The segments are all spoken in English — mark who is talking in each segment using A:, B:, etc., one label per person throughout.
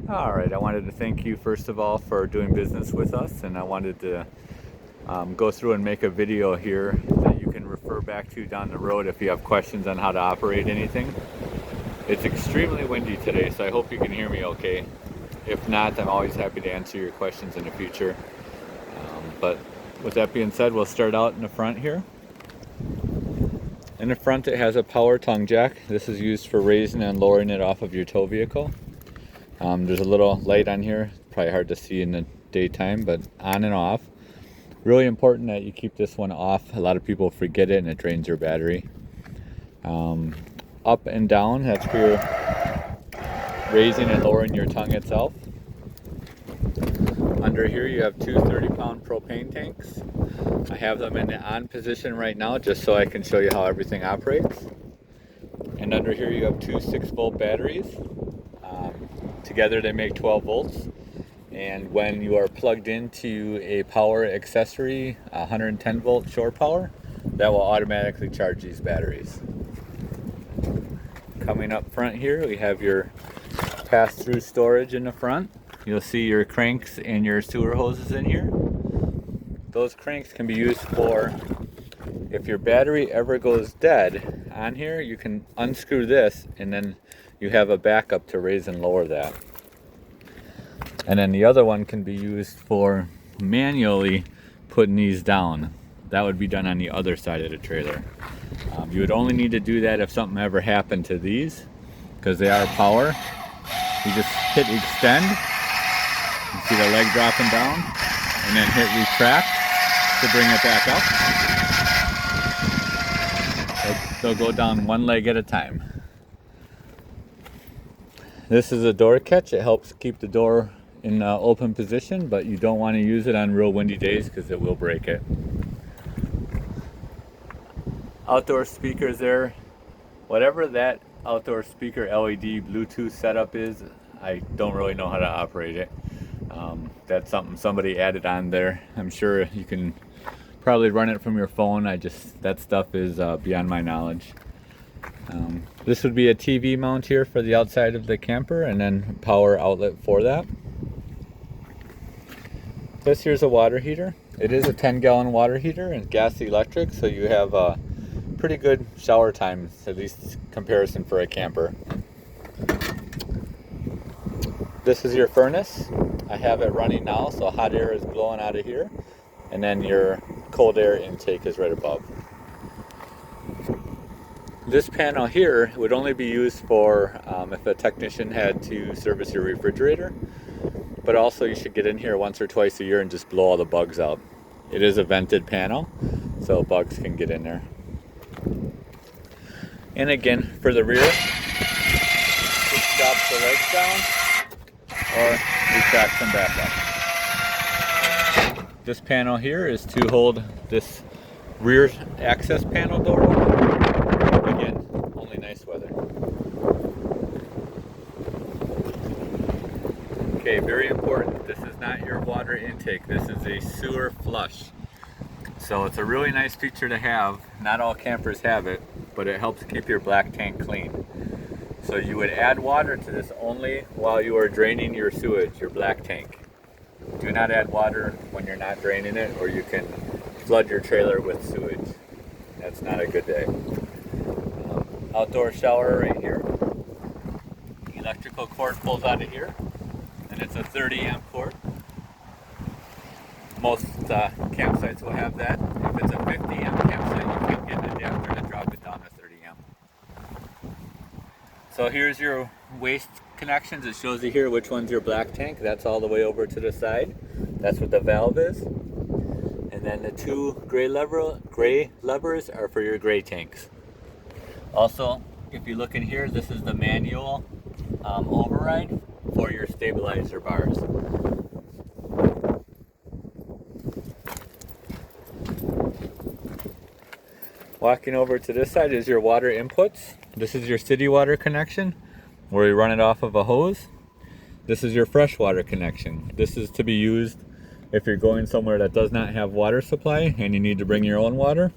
A: All right, I wanted to thank you first of all for doing business with us, and I wanted to go through and make a video here that you can refer back to down the road if you have questions on how to operate anything. It's extremely windy today, so I hope you can hear me okay. If not, I'm always happy to answer your questions in the future. But with that being said, we'll start out in the front here. In the front it has a power tongue jack. This is used for raising and lowering it off of your tow vehicle. There's a little light on here, probably hard to see in the daytime, but on and off. Really important that you keep this one off. A lot of people forget it and it drains your battery. Up and down, that's for your raising and lowering your tongue itself. Under here you have two 30-pound propane tanks. I have them in the on position right now just so I can show you how everything operates. And under here you have two 6-volt batteries. Together they make 12 volts. And when you are plugged into a power accessory, 110 volt shore power, that will automatically charge these batteries. Coming up front here, we have your pass-through storage in the front. You'll see your cranks and your sewer hoses in here. Those cranks can be used for, if your battery ever goes dead on here, you can unscrew this and then you have a backup to raise and lower that. And then the other one can be used for manually putting these down. That would be done on the other side of the trailer. You would only need to do that if something ever happened to these, because they are power. You just hit extend, you see the leg dropping down, and then hit retract to bring it back up. They'll go down one leg at a time. This is a door catch. It helps keep the door in open position, but you don't want to use it on real windy days because it will break it. Outdoor speakers there. Whatever that outdoor speaker LED Bluetooth setup is, I don't really know how to operate it. That's something somebody added on there. I'm sure you can probably run it from your phone. That stuff is beyond my knowledge. This would be a TV mount here for the outside of the camper, and then power outlet for that. This here's a water heater. It is a 10-gallon water heater and gas electric, so you have pretty good shower time, at least comparison for a camper. This is your furnace. I have it running now, so hot air is blowing out of here, and then your cold air intake is right above. This panel here would only be used for if a technician had to service your refrigerator, but also you should get in here once or twice a year and just blow all the bugs out. It is a vented panel, so bugs can get in there. And again, for the rear, just drop the legs down or retract them back up. This panel here is to hold this rear access panel door open. Again, only nice weather. Okay, very important. This is not your water intake. This is a sewer flush. So it's a really nice feature to have. Not all campers have it, but it helps keep your black tank clean. So you would add water to this only while you are draining your sewage, your black tank. Do not add water when you're not draining it, or you can flood your trailer with sewage. That's not a good day. Outdoor shower right here. Electrical cord pulls out of here, and it's a 30 amp cord. Most campsites will have that. If it's a 50 amp campsite, you can get an adapter to drop it down to 30 amp. So here's your waste connections. It shows you here which one's your black tank. That's all the way over to the side. That's what the valve is. And then the two gray levers are for your gray tanks. Also, if you look in here, this is the manual override for your stabilizer bars. Walking over to this side is your water inputs. This is your city water connection, where you run it off of a hose. This is your freshwater connection. This is to be used if you're going somewhere that does not have water supply and you need to bring your own water.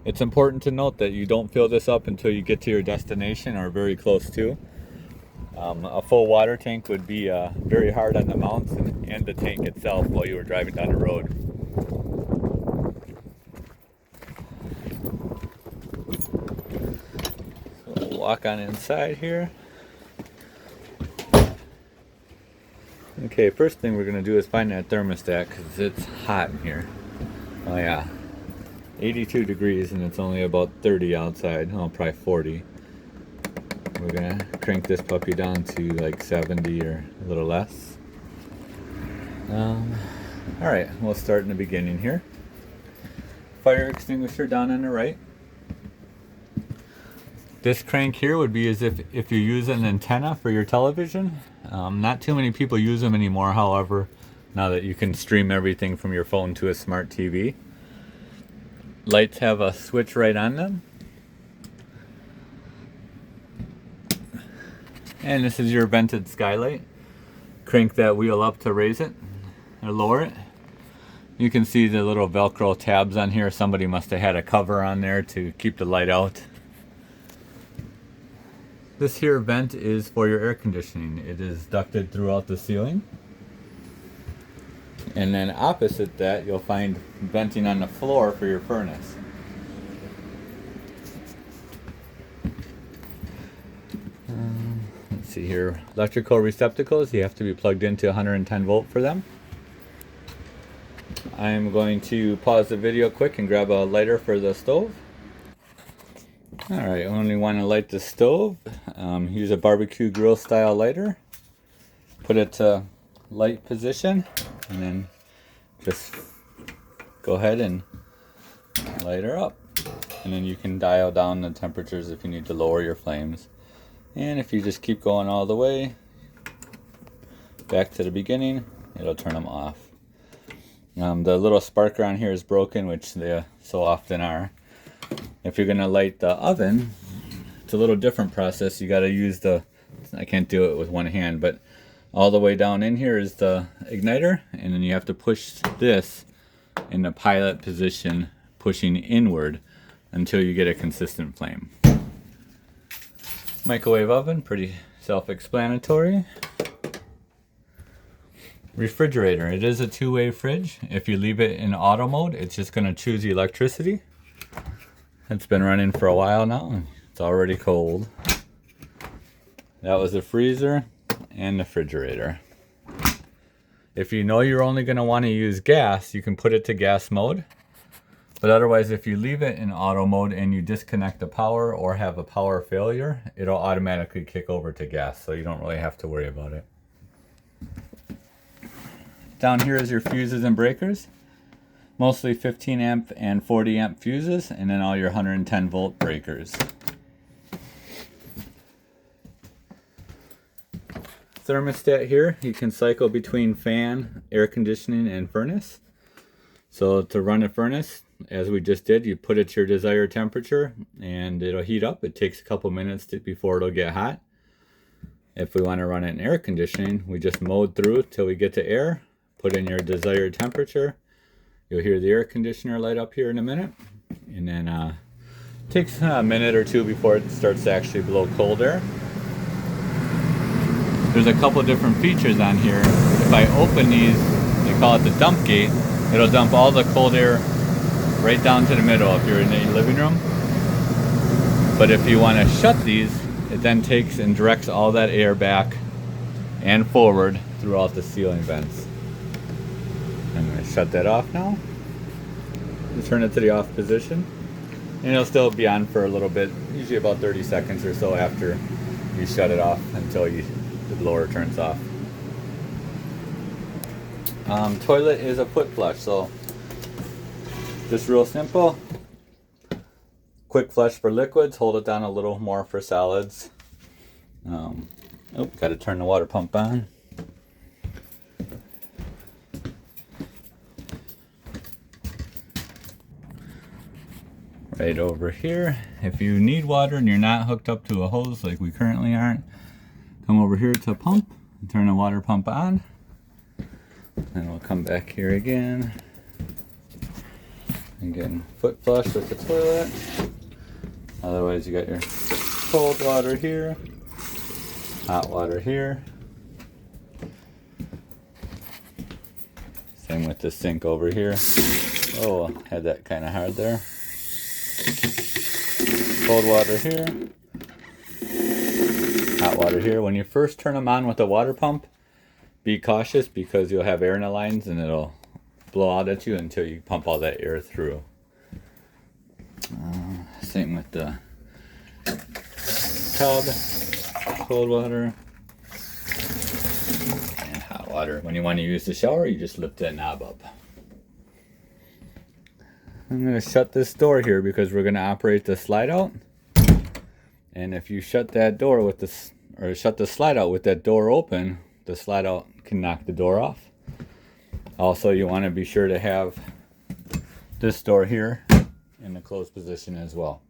A: It's important to note that you don't fill this up until you get to your destination or very close to. A full water tank would be very hard on the mounts and the tank itself while you were driving down the road. So we'll walk on inside here. Okay, first thing we're going to do is find that thermostat because it's hot in here. Oh yeah, 82 degrees and it's only about 30 outside. Oh, probably 40. We're gonna crank this puppy down to like 70 or a little less. Alright, we'll start in the beginning here. Fire extinguisher down on the right. This crank here would be as if you use an antenna for your television. Not too many people use them anymore, however, now that you can stream everything from your phone to a smart TV. Lights have a switch right on them. And this is your vented skylight. Crank that wheel up to raise it or lower it. You can see the little Velcro tabs on here. Somebody must have had a cover on there to keep the light out. This here vent is for your air conditioning. It is ducted throughout the ceiling. And then opposite that, you'll find venting on the floor for your furnace. Let's see here, electrical receptacles, you have to be plugged into 110 volt for them. I'm going to pause the video quick and grab a lighter for the stove. Alright, only want to light the stove. Use a barbecue grill style lighter. Put it to light position and then just go ahead and light her up. And then you can dial down the temperatures if you need to lower your flames. And if you just keep going all the way back to the beginning, it'll turn them off. The little sparker on here is broken, which they so often are. If you're going to light the oven, it's a little different process. You got to use I can't do it with one hand, but all the way down in here is the igniter, and then you have to push this in the pilot position, pushing inward until you get a consistent flame. Microwave oven, pretty self-explanatory. Refrigerator, it is a two-way fridge. If you leave it in auto mode, it's just going to choose electricity. It's been running for a while now. It's already cold. That was the freezer and the refrigerator. If you know you're only going to want to use gas, you can put it to gas mode. But otherwise, if you leave it in auto mode and you disconnect the power or have a power failure, it'll automatically kick over to gas, so you don't really have to worry about it. Down here is your fuses and breakers. Mostly 15 amp and 40 amp fuses, and then all your 110 volt breakers. Thermostat here, you can cycle between fan, air conditioning, and furnace. So to run a furnace, as we just did, you put it to your desired temperature and it'll heat up. It takes a couple minutes before it'll get hot. If we want to run it in air conditioning, we just mode through till we get to air, put in your desired temperature. You'll hear the air conditioner light up here in a minute, and then it takes a minute or two before it starts to actually blow cold air. There's a couple different features on here. If I open these, they call it the dump gate, it'll dump all the cold air right down to the middle if you're in the living room. But if you want to shut these, it then takes and directs all that air back and forward throughout the ceiling vents. I'm going to shut that off now. Just turn it to the off position. And it'll still be on for a little bit, usually about 30 seconds or so after you shut it off until the blower turns off. Toilet is a foot flush, so just real simple. Quick flush for liquids, hold it down a little more for solids. Got to turn the water pump on. Right over here, if you need water and you're not hooked up to a hose like we currently aren't, come over here to pump and turn the water pump on. And we'll come back here again. Again, foot flush with the toilet. Otherwise, you got your cold water here. Hot water here. Same with the sink over here. Oh, had that kind of hard there. Cold water here. Hot water here. When you first turn them on with the water pump, be cautious because you'll have air in the lines and it'll blow out at you until you pump all that air through. Same with the tub, cold water, and hot water. When you want to use the shower, you just lift that knob up. I'm going to shut this door here because we're going to operate the slide out. And if you shut that door with this, or shut the slide out with that door open, the slide out can knock the door off. Also, you want to be sure to have this door here in the closed position as well.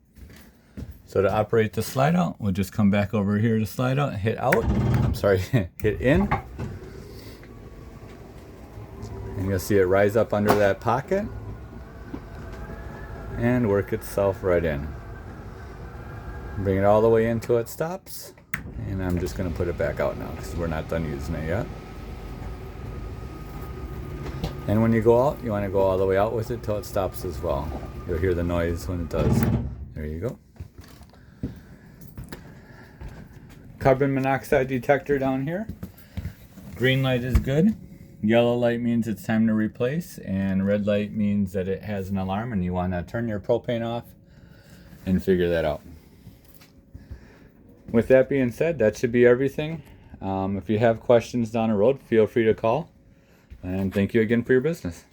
A: So to operate the slide out, we'll just come back over here to slide out, hit out, hit in. And you'll see it rise up under that pocket and work itself right in. Bring it all the way in until it stops. And I'm just going to put it back out now because we're not done using it yet. And when you go out, you want to go all the way out with it till it stops as well. You'll hear the noise when it does. There you go. Carbon monoxide detector down here. Green light is good. Yellow light means it's time to replace. And red light means that it has an alarm and you want to turn your propane off and figure that out. With that being said, that should be everything. If you have questions down the road, feel free to call. And thank you again for your business.